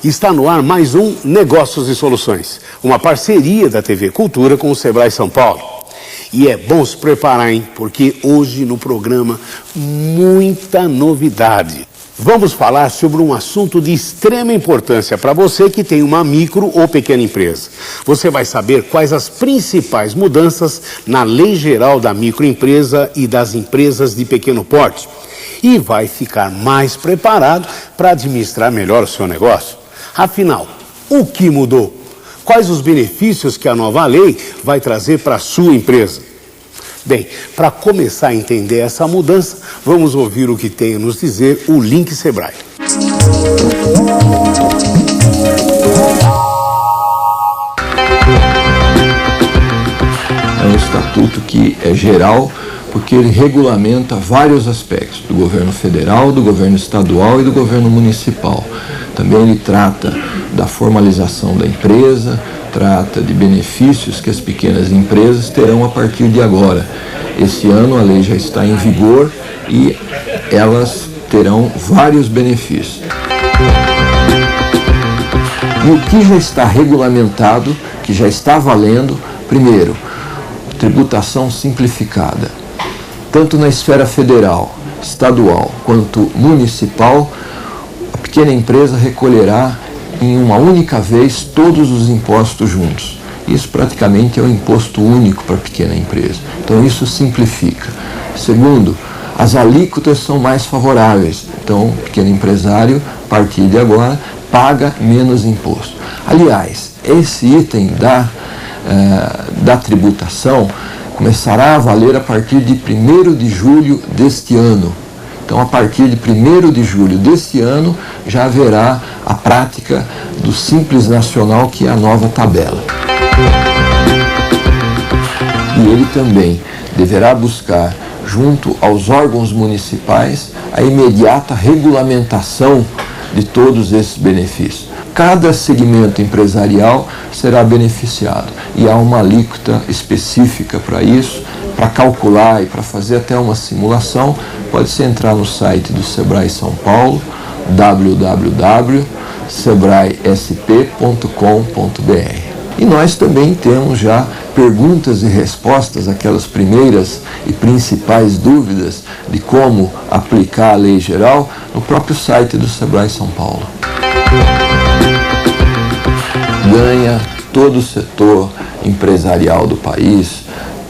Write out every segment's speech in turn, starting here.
Está no ar mais um Negócios e Soluções, uma parceria da TV Cultura com o Sebrae São Paulo. E é bom se preparar, hein? Porque hoje no programa muita novidade. Vamos falar sobre um assunto de extrema importância para você que tem uma micro ou pequena empresa. Você vai saber quais as principais mudanças na Lei Geral da Microempresa e das Empresas de Pequeno Porte. E vai ficar mais preparado para administrar melhor o seu negócio. Afinal, o que mudou? Quais os benefícios que a nova lei vai trazer para a sua empresa? Bem, para começar a entender essa mudança, vamos ouvir o que tem a nos dizer o Link Sebrae. É um estatuto que é geral, porque ele regulamenta vários aspectos do governo federal, do governo estadual e do governo municipal. Também ele trata da formalização da empresa, trata de benefícios que as pequenas empresas terão a partir de agora. Esse ano a lei já está em vigor e elas terão vários benefícios. E o que já está regulamentado, que já está valendo, primeiro, tributação simplificada. Tanto na esfera federal, estadual quanto municipal, a pequena empresa recolherá em uma única vez todos os impostos juntos. Isso praticamente é um imposto único para a pequena empresa. Então isso simplifica. Segundo, as alíquotas são mais favoráveis. Então o pequeno empresário, a partir de agora, paga menos imposto. Aliás, esse item da tributação começará a valer a partir de 1º de julho deste ano. Então, a partir de 1º de julho deste ano, já haverá a prática do Simples Nacional, que é a nova tabela. E ele também deverá buscar, junto aos órgãos municipais, a imediata regulamentação de todos esses benefícios. Cada segmento empresarial será beneficiado e há uma alíquota específica para isso, para calcular e para fazer até uma simulação. Pode-se entrar no site do Sebrae São Paulo, www.sebraesp.com.br. E nós também temos já perguntas e respostas, aquelas primeiras e principais dúvidas de como aplicar a lei geral no próprio site do Sebrae São Paulo. Ganha todo o setor empresarial do país,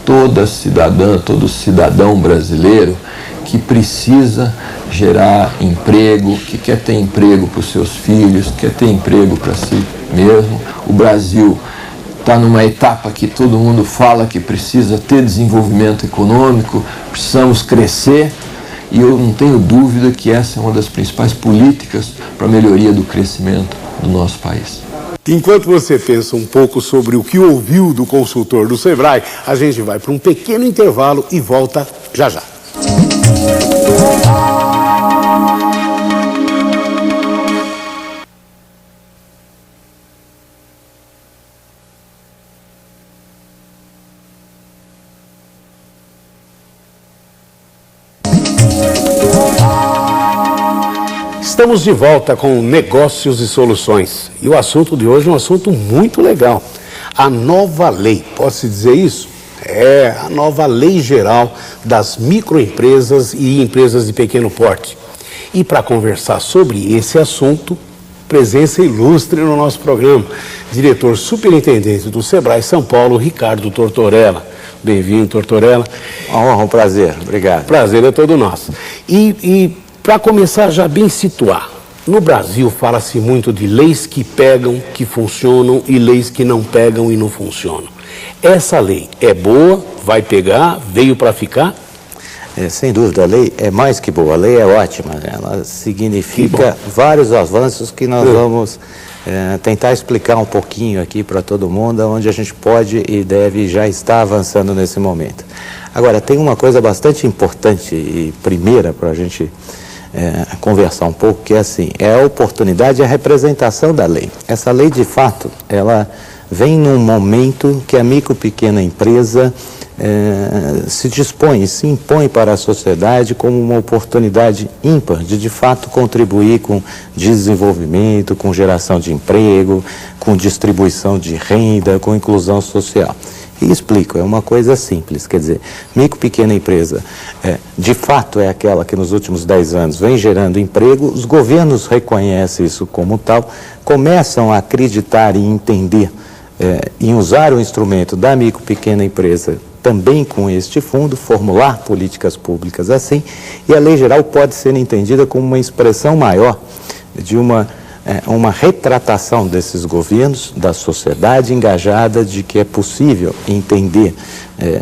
toda cidadã, todo cidadão brasileiro que precisa gerar emprego, que quer ter emprego para os seus filhos, quer ter emprego para si mesmo. O Brasil está numa etapa que todo mundo fala que precisa ter desenvolvimento econômico, precisamos crescer, e eu não tenho dúvida que essa é uma das principais políticas para a melhoria do crescimento do nosso país. Enquanto você pensa um pouco sobre o que ouviu do consultor do Sebrae, a gente vai para um pequeno intervalo e volta já já. Estamos de volta com Negócios e Soluções. E o assunto de hoje é um assunto muito legal. A nova lei, pode-se dizer isso? É a nova Lei Geral das Microempresas e Empresas de Pequeno Porte. E para conversar sobre esse assunto, presença ilustre no nosso programa, diretor superintendente do Sebrae São Paulo, Ricardo Tortorella. Bem-vindo, Tortorella. Uma honra, um prazer. Obrigado. Prazer é todo nosso. E para começar já bem situar, no Brasil fala-se muito de leis que pegam, que funcionam e leis que não pegam e não funcionam. Essa lei é boa, vai pegar, veio para ficar? Sem dúvida, a lei é mais que boa, a lei é ótima. Ela significa vários avanços que nós vamos tentar explicar um pouquinho aqui para todo mundo, onde a gente pode e deve já estar avançando nesse momento. Agora, tem uma coisa bastante importante e primeira para a gente conversar um pouco, que é assim, é a oportunidade e a representação da lei. Essa lei, de fato, ela vem num momento que a micro e pequena empresa se dispõe, se impõe para a sociedade como uma oportunidade ímpar de fato contribuir com desenvolvimento, com geração de emprego, com distribuição de renda, com inclusão social. E explico, é uma coisa simples, quer dizer, micro e pequena empresa, de fato é aquela que nos últimos 10 anos vem gerando emprego, os governos reconhecem isso como tal, começam a acreditar e entender em usar o instrumento da micro e pequena empresa também com este fundo, formular políticas públicas assim, e a lei geral pode ser entendida como uma expressão maior de uma retratação desses governos, da sociedade engajada, de que é possível entender,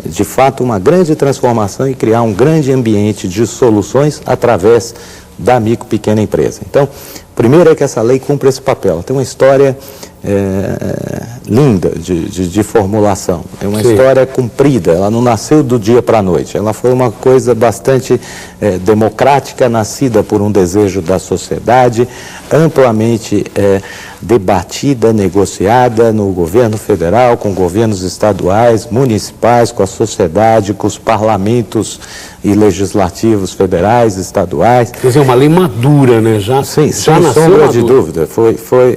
de fato, uma grande transformação e criar um grande ambiente de soluções através da micro e pequena empresa. Então, primeiro é que essa lei cumpre esse papel. Ela tem uma história linda de formulação, é uma história cumprida, ela não nasceu do dia para a noite, ela foi uma coisa bastante democrática, nascida por um desejo da sociedade, amplamente debatida, negociada no governo federal, com governos estaduais, municipais, com a sociedade, com os parlamentos e legislativos federais, estaduais. Quer dizer, uma lei madura, né? Sim, sem sombra de dúvida.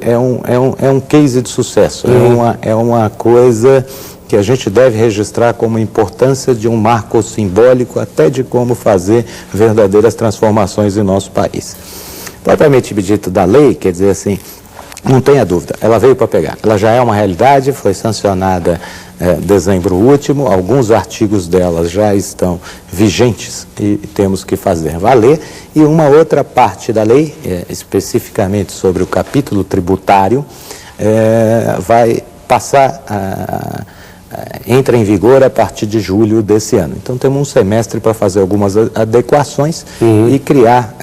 É um case de sucesso. É uma coisa que a gente deve registrar como importância de um marco simbólico até de como fazer verdadeiras transformações em nosso país. Propriamente dito da lei, quer dizer assim, não tenha dúvida, ela veio para pegar. Ela já é uma realidade, foi sancionada em dezembro último, alguns artigos dela já estão vigentes e temos que fazer valer. E uma outra parte da lei, especificamente sobre o capítulo tributário, vai passar entra em vigor a partir de julho desse ano. Então temos um semestre para fazer algumas adequações e criar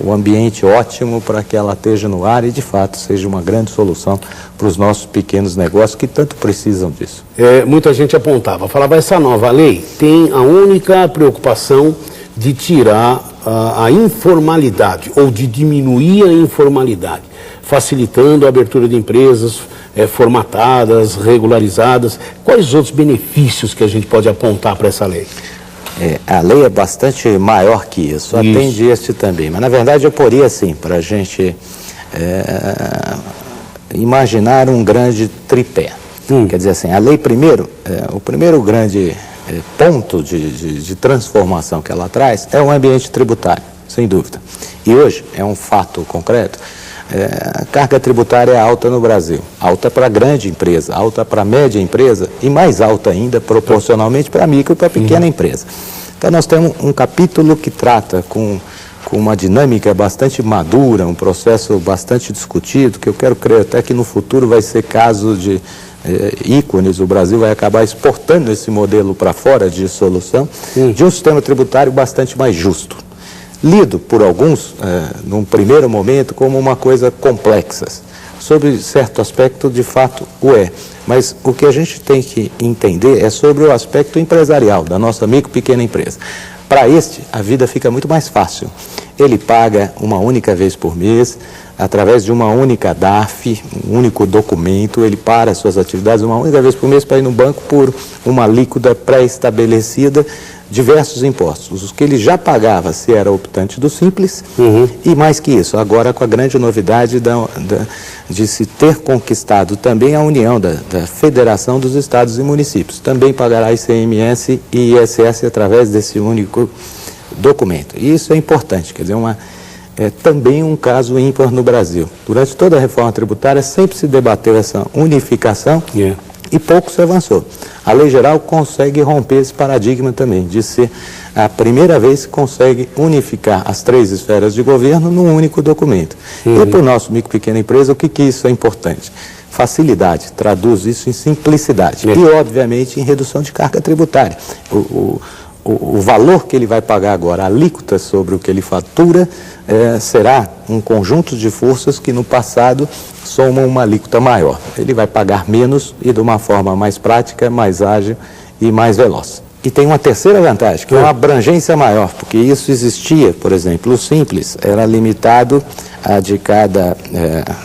o ambiente ótimo para que ela esteja no ar e de fato seja uma grande solução para os nossos pequenos negócios que tanto precisam disso. Muita gente apontava, falava, essa nova lei tem a única preocupação de tirar a informalidade ou de diminuir a informalidade, facilitando a abertura de empresas formatadas, regularizadas. Quais outros benefícios que a gente pode apontar para essa lei? A lei é bastante maior que isso, atende este também. Mas, na verdade, eu poria assim, para a gente imaginar um grande tripé. Quer dizer assim, a lei primeiro, o primeiro grande ponto de transformação que ela traz é o ambiente tributário, sem dúvida. E hoje é um fato concreto. A carga tributária é alta no Brasil, alta para grande empresa, alta para média empresa e mais alta ainda proporcionalmente para micro e para pequena empresa. Então nós temos um capítulo que trata com uma dinâmica bastante madura, um processo bastante discutido, que eu quero crer até que no futuro vai ser caso de ícones, o Brasil vai acabar exportando esse modelo para fora de solução, de um sistema tributário bastante mais justo. Lido por alguns, num primeiro momento, como uma coisa complexa. Sobre certo aspecto, de fato, o é. Mas o que a gente tem que entender é sobre o aspecto empresarial da nossa micro e pequena empresa. Para este, a vida fica muito mais fácil. Ele paga uma única vez por mês, através de uma única DARF, um único documento, ele para as suas atividades uma única vez por mês para ir no banco por uma alíquota pré-estabelecida, diversos impostos, os que ele já pagava se era optante do Simples, e mais que isso, agora com a grande novidade de se ter conquistado também a união da Federação dos Estados e Municípios, também pagará ICMS e ISS através desse único documento. E isso é importante, quer dizer, também um caso ímpar no Brasil. Durante toda a reforma tributária sempre se debateu essa unificação e pouco se avançou. A lei geral consegue romper esse paradigma também, de ser a primeira vez que consegue unificar as 3 esferas de governo num único documento. E para o nosso micro e pequena empresa, o que isso é importante? Facilidade, traduz isso em simplicidade e, obviamente, em redução de carga tributária. O valor que ele vai pagar agora, a alíquota sobre o que ele fatura, será um conjunto de forças que no passado somam uma alíquota maior. Ele vai pagar menos e de uma forma mais prática, mais ágil e mais veloz. E tem uma terceira vantagem, que é uma abrangência maior, porque isso existia, por exemplo, o Simples era limitado a de cada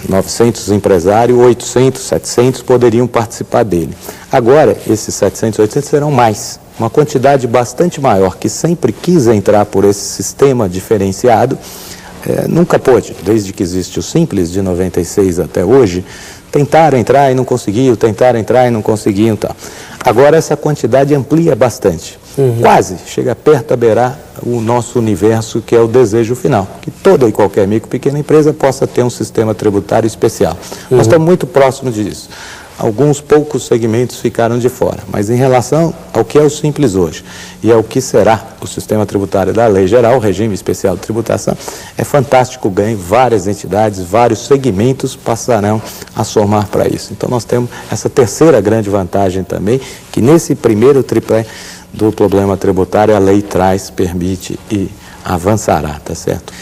900 empresários, 800, 700 poderiam participar dele. Agora, esses 700, 800 serão mais. uma quantidade bastante maior que sempre quis entrar por esse sistema diferenciado, nunca pôde, desde que existe o Simples, de 96 até hoje, tentaram entrar e não conseguiam, tentaram entrar e não conseguiam. Tal. Agora essa quantidade amplia bastante, quase chega perto a beirar o nosso universo, que é o desejo final, que toda e qualquer micro, pequena empresa possa ter um sistema tributário especial. Nós estamos muito próximos disso. Alguns poucos segmentos ficaram de fora, mas em relação ao que é o Simples hoje e ao que será o sistema tributário da Lei Geral, o regime especial de tributação, é fantástico o ganho, várias entidades, vários segmentos passarão a somar para isso. Então nós temos essa terceira grande vantagem também, que nesse primeiro tripé do problema tributário a lei traz, permite e avançará, tá certo?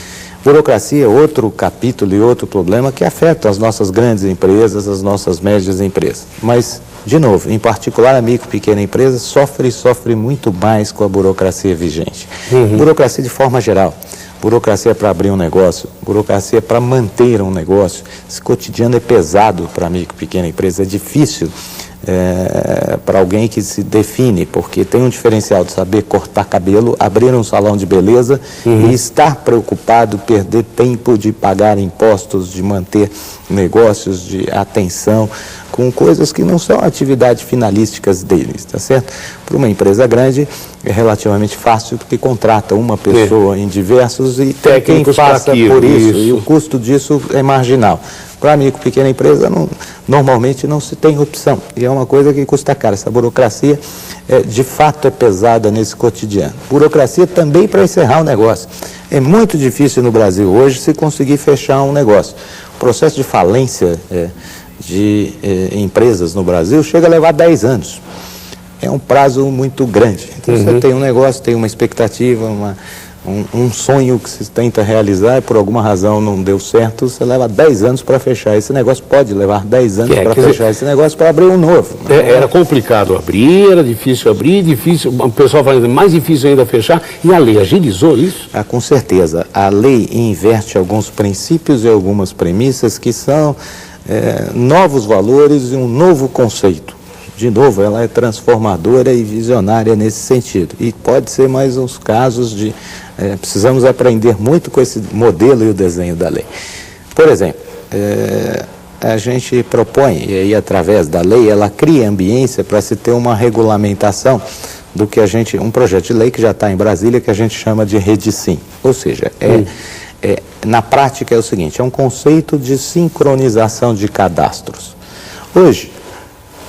Burocracia é outro capítulo e outro problema que afeta as nossas grandes empresas, as nossas médias empresas. Mas, de novo, em particular a micro e pequena empresa sofre muito mais com a burocracia vigente. Burocracia de forma geral. Burocracia para abrir um negócio, burocracia para manter um negócio. Esse cotidiano é pesado para a micro e pequena empresa, é difícil para alguém que se define, porque tem um diferencial de saber cortar cabelo, abrir um salão de beleza e estar preocupado, perder tempo de pagar impostos, de manter negócios, de atenção, com coisas que não são atividades finalísticas deles, tá certo? Para uma empresa grande é relativamente fácil, porque contrata uma pessoa em diversos e técnicos quem faça por isso, e o custo disso é marginal. Para a micro e pequena empresa, normalmente não se tem opção, e é uma coisa que custa caro. Essa burocracia, de fato, é pesada nesse cotidiano. Burocracia também para encerrar o negócio. É muito difícil no Brasil hoje se conseguir fechar um negócio. O processo de falência de empresas no Brasil chega a levar 10 anos. É um prazo muito grande. Então, você tem um negócio, tem uma expectativa, um sonho que se tenta realizar e por alguma razão não deu certo, você leva 10 anos para fechar esse negócio. Pode levar 10 anos para fechar esse negócio, para abrir um novo. Era complicado abrir, era difícil abrir, o pessoal falando mais difícil ainda fechar, e a lei agilizou isso? Com certeza. A lei inverte alguns princípios e algumas premissas que são novos valores e um novo conceito. De novo, ela é transformadora e visionária nesse sentido. E pode ser mais uns casos de... precisamos aprender muito com esse modelo e o desenho da lei. Por exemplo, a gente propõe, e aí através da lei, ela cria ambiência para se ter uma regulamentação do que um projeto de lei que já está em Brasília, que a gente chama de REDISIM. Ou seja, na prática é o seguinte, é um conceito de sincronização de cadastros. Hoje,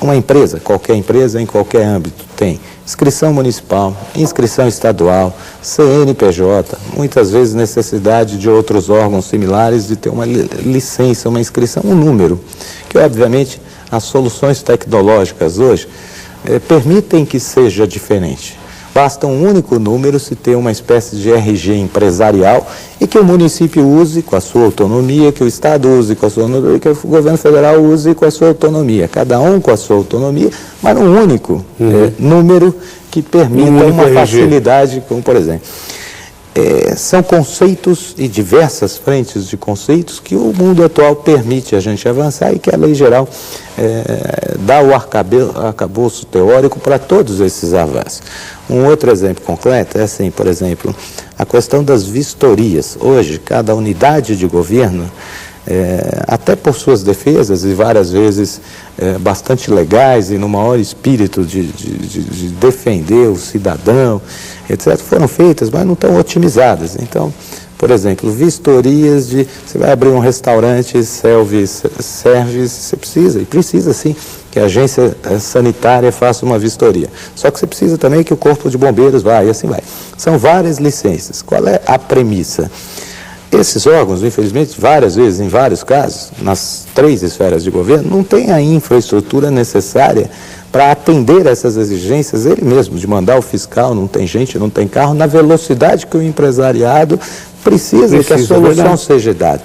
uma empresa, qualquer empresa em qualquer âmbito, tem inscrição municipal, inscrição estadual, CNPJ, muitas vezes necessidade de outros órgãos similares de ter uma licença, uma inscrição, um número, que obviamente as soluções tecnológicas hoje permitem que seja diferente. Basta um único número se ter uma espécie de RG empresarial e que o município use com a sua autonomia, que o Estado use com a sua autonomia, que o governo federal use com a sua autonomia. Cada um com a sua autonomia, mas um único número que permita uma facilidade, como por exemplo. São conceitos e diversas frentes de conceitos que o mundo atual permite a gente avançar e que a lei geral dá o arcabouço teórico para todos esses avanços. Um outro exemplo concreto é assim, por exemplo, a questão das vistorias. Hoje, cada unidade de governo, até por suas defesas e várias vezes bastante legais e no maior espírito de defender o cidadão, etc., foram feitas, mas não estão otimizadas. Então, por exemplo, vistorias você vai abrir um restaurante, self-service, você precisa sim, que a agência sanitária faça uma vistoria. Só que você precisa também que o corpo de bombeiros vá, e assim vai. São várias licenças. Qual é a premissa? Esses órgãos, infelizmente, várias vezes, em vários casos, nas 3 esferas de governo, não têm a infraestrutura necessária para atender essas exigências, ele mesmo, de mandar o fiscal, não tem gente, não tem carro, na velocidade que o empresariado precisa que a solução seja dada.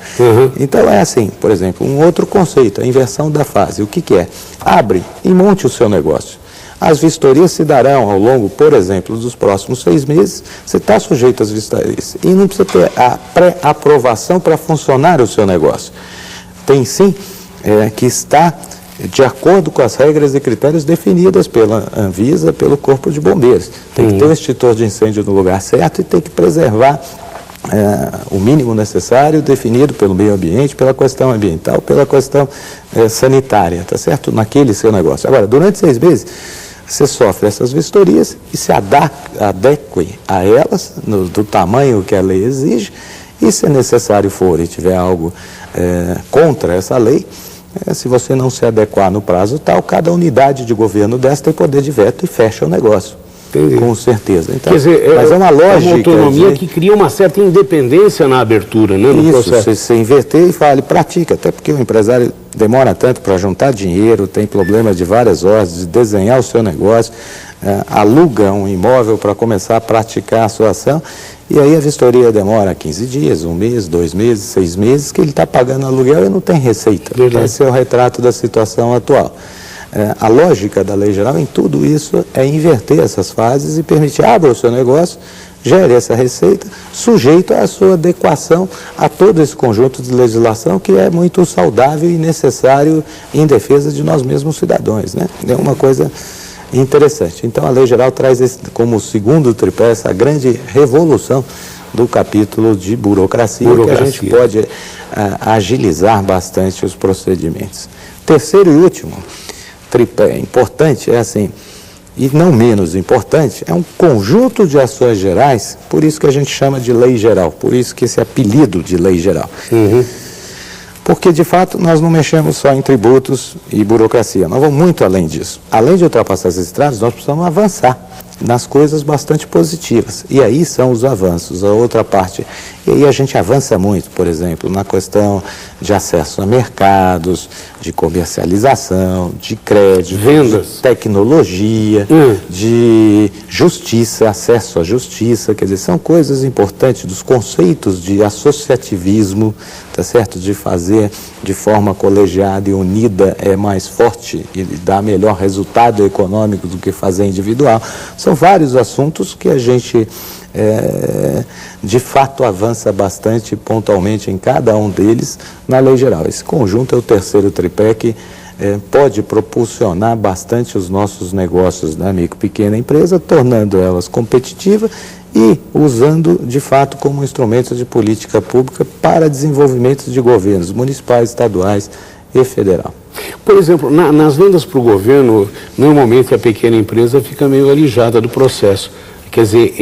Então é assim, por exemplo, um outro conceito, a inversão da fase. O que é? Abre e monte o seu negócio. As vistorias se darão ao longo, por exemplo, dos próximos 6 meses, você está sujeito às vistorias. E não precisa ter a pré-aprovação para funcionar o seu negócio. Tem sim que estar de acordo com as regras e critérios definidas pela Anvisa, pelo Corpo de Bombeiros. Tem que ter um extintor de incêndio no lugar certo e tem que preservar o mínimo necessário definido pelo meio ambiente, pela questão ambiental, pela questão sanitária, tá certo? Naquele seu negócio. Agora, durante 6 meses, você sofre essas vistorias e se adeque a elas, do tamanho que a lei exige, e se necessário for e tiver algo contra essa lei, se você não se adequar no prazo tal, cada unidade de governo dessa tem poder de veto e fecha o negócio. Entendi. Com certeza. Então, quer dizer, mas é uma lógica. É uma autonomia que cria uma certa independência na abertura, né? No processo. Você inverter e fale, pratica, até porque o empresário demora tanto para juntar dinheiro, tem problemas de várias ordens, de desenhar o seu negócio, aluga um imóvel para começar a praticar a sua ação, e aí a vistoria demora 15 dias, 1 mês, 2 meses, 6 meses, que ele está pagando aluguel e não tem receita. Verdade. Esse é o retrato da situação atual. A lógica da lei geral em tudo isso é inverter essas fases e permitir, abra o seu negócio, gere essa receita, sujeito à sua adequação a todo esse conjunto de legislação que é muito saudável e necessário em defesa de nós mesmos cidadãos, né? É uma coisa interessante. Então a lei geral traz como segundo tripé essa grande revolução do capítulo de burocracia. Que a gente pode agilizar bastante os procedimentos. Terceiro e último tripé importante é assim, e não menos importante, é um conjunto de ações gerais, por isso que a gente chama de lei geral, por isso que esse apelido de lei geral. Porque, de fato, nós não mexemos só em tributos e burocracia, nós vamos muito além disso. Além de ultrapassar esses estrados, nós precisamos avançar nas coisas bastante positivas. E aí são os avanços, a outra parte. E aí a gente avança muito, por exemplo, na questão de acesso a mercados, de comercialização, de crédito, vendas, de tecnologia, de justiça, acesso à justiça, quer dizer, são coisas importantes dos conceitos de associativismo, tá certo? De fazer de forma colegiada e unida é mais forte e dá melhor resultado econômico do que fazer individual. São vários assuntos que a gente de fato avança bastante pontualmente em cada um deles na lei geral. Esse conjunto é o terceiro tripé que pode propulsionar bastante os nossos negócios da micro e pequena empresa, tornando elas competitivas e usando de fato como instrumentos de política pública para desenvolvimento de governos municipais, estaduais e federal. Por exemplo, nas vendas para o governo, normalmente a pequena empresa fica meio alijada do processo. Quer dizer,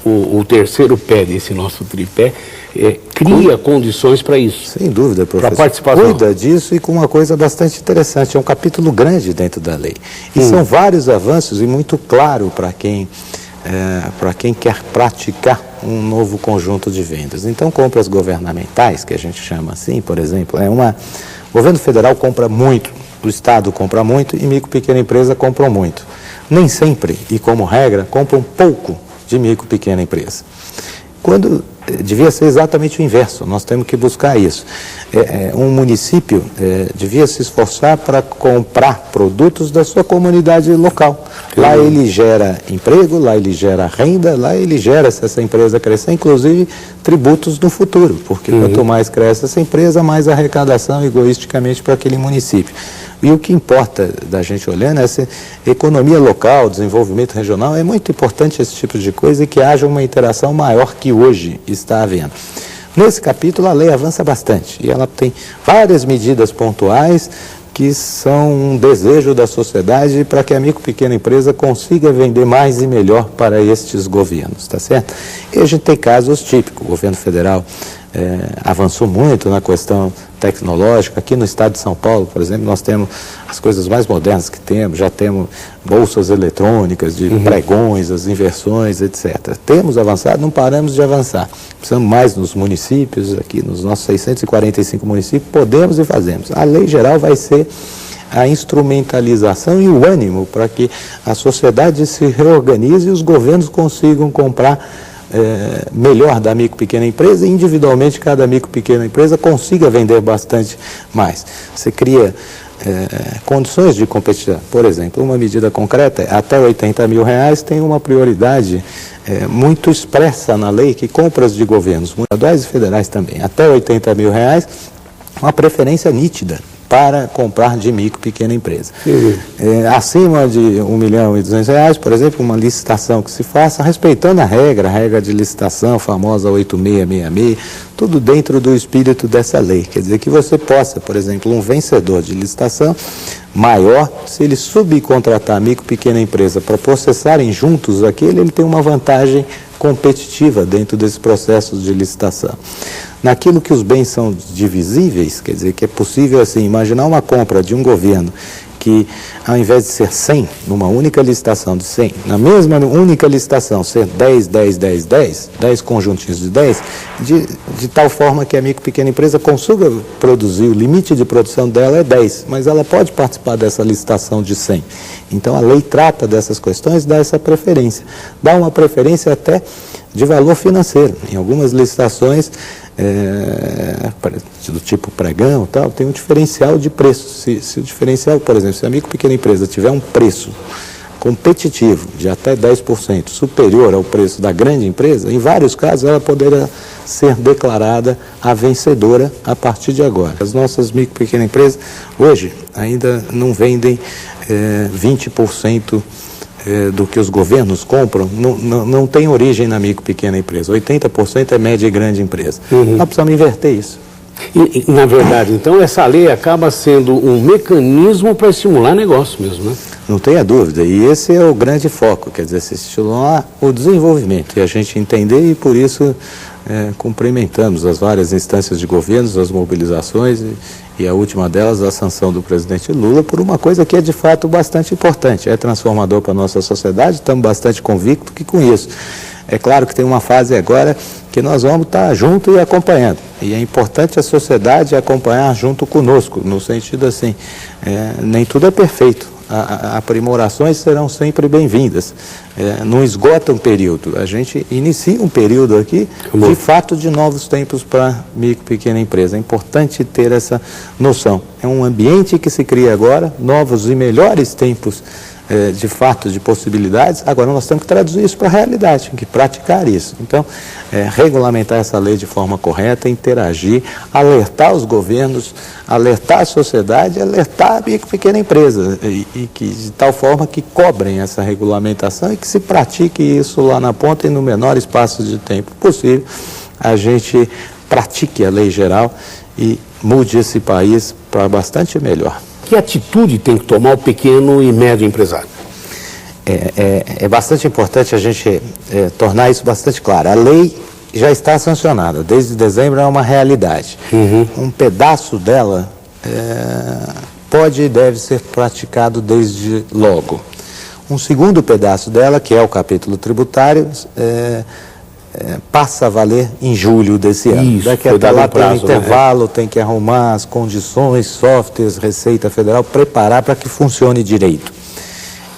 o terceiro pé desse nosso tripé cria condições para isso. Sem dúvida, professor. Para participação. Cuida disso e com uma coisa bastante interessante, é um capítulo grande dentro da lei. E são vários avanços e muito claro para quem quer praticar um novo conjunto de vendas. Então, compras governamentais, que a gente chama assim, por exemplo, o governo federal compra muito, o Estado compra muito e micro e pequena empresa compram muito. Nem sempre, e como regra, compram pouco de micro e pequena empresa. Quando devia ser exatamente o inverso, nós temos que buscar isso. Um município devia se esforçar para comprar produtos da sua comunidade local. Lá ele gera emprego, lá ele gera renda, lá ele gera, se essa empresa crescer, inclusive tributos no futuro, porque quanto mais cresce essa empresa, mais arrecadação egoisticamente para aquele município. E o que importa da gente olhando é essa economia local, desenvolvimento regional, é muito importante esse tipo de coisa e que haja uma interação maior que hoje está havendo. Nesse capítulo a lei avança bastante e ela tem várias medidas pontuais que são um desejo da sociedade para que a micro e pequena empresa consiga vender mais e melhor para estes governos, tá certo? E a gente tem casos típicos, o governo federal avançou muito na questão tecnológica. Aqui no estado de São Paulo, por exemplo, nós temos as coisas mais modernas que temos, já temos bolsas eletrônicas de pregões, as inversões, etc. Temos avançado, não paramos de avançar. Precisamos mais nos municípios, aqui nos nossos 645 municípios, podemos e fazemos. A lei geral vai ser a instrumentalização e o ânimo para que a sociedade se reorganize e os governos consigam comprar melhor da micro e pequena empresa e individualmente cada micro e pequena empresa consiga vender bastante mais. Você cria condições de competição. Por exemplo, uma medida concreta, até R$80 mil tem uma prioridade muito expressa na lei que compras de governos, estaduais e federais também, até R$80 mil, uma preferência nítida para comprar de micro e pequena empresa. Acima de R$1.200.000, por exemplo, uma licitação que se faça respeitando a regra de licitação, a famosa 8666, tudo dentro do espírito dessa lei. Quer dizer que você possa, por exemplo, um vencedor de licitação maior, se ele subcontratar a micro e pequena empresa para processarem juntos aquilo, ele tem uma vantagem competitiva dentro desses processos de licitação. Naquilo que os bens são divisíveis, quer dizer que é possível assim, imaginar uma compra de um governo que, ao invés de ser 100, numa única licitação de 100, na mesma única licitação ser 10 conjuntinhos de 10, de tal forma que a micro e pequena empresa consiga produzir, o limite de produção dela é 10, mas ela pode participar dessa licitação de 100. Então a lei trata dessas questões, dá essa preferência, dá uma preferência até de valor financeiro. Em algumas licitações, do tipo pregão, tal, tem um diferencial de preço. Se o diferencial, por exemplo, se a micro e pequena empresa tiver um preço competitivo de até 10% superior ao preço da grande empresa, em vários casos ela poderá ser declarada a vencedora a partir de agora. As nossas micro e pequenas empresas hoje ainda não vendem 20% do que os governos compram, não tem origem na micro e pequena empresa. 80% é média e grande empresa. Nós precisamos inverter isso. E, na verdade, então, essa lei acaba sendo um mecanismo para estimular negócio mesmo, né? Não tenha dúvida, e esse é o grande foco, quer dizer, se estimular o desenvolvimento, e a gente entender, e por isso cumprimentamos as várias instâncias de governos, as mobilizações, e a última delas, a sanção do presidente Lula, por uma coisa que é de fato bastante importante, é transformador para a nossa sociedade, estamos bastante convictos que com isso. É claro que tem uma fase agora que nós vamos estar junto e acompanhando. E é importante a sociedade acompanhar junto conosco, no sentido assim, nem tudo é perfeito. Aprimorações serão sempre bem-vindas. Não esgota um período. A gente inicia um período aqui, de fato, de novos tempos para a micro e pequena empresa. É importante ter essa noção. É um ambiente que se cria agora, novos e melhores tempos de fato, de possibilidades. Agora nós temos que traduzir isso para a realidade, temos que praticar isso. Então, regulamentar essa lei de forma correta, interagir, alertar os governos, alertar a sociedade, alertar a micro e pequena empresa, e que, de tal forma que cobrem essa regulamentação e que se pratique isso lá na ponta e no menor espaço de tempo possível, a gente pratique a lei geral e mude esse país para bastante melhor. Que atitude tem que tomar o pequeno e médio empresário? É bastante importante a gente tornar isso bastante claro. A lei já está sancionada, desde dezembro é uma realidade. Um pedaço dela pode e deve ser praticado desde logo. Um segundo pedaço dela, que é o capítulo tributário, passa a valer em julho desse ano. Isso, daqui até lá tem um intervalo, tem que arrumar as condições, softwares, Receita Federal, preparar para que funcione direito.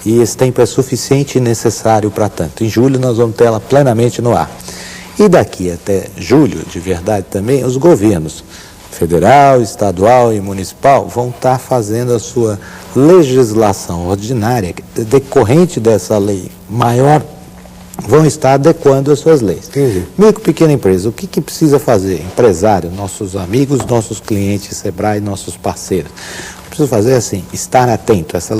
E esse tempo é suficiente e necessário para tanto. Em julho nós vamos ter ela plenamente no ar. E daqui até julho, de verdade também, os governos federal, estadual e municipal vão estar fazendo a sua legislação ordinária, decorrente dessa lei maior, vão estar adequando as suas leis. Micro e pequena empresa, o que precisa fazer? Empresário, nossos amigos, nossos clientes, Sebrae, nossos parceiros. Precisa fazer assim, estar atento. Essa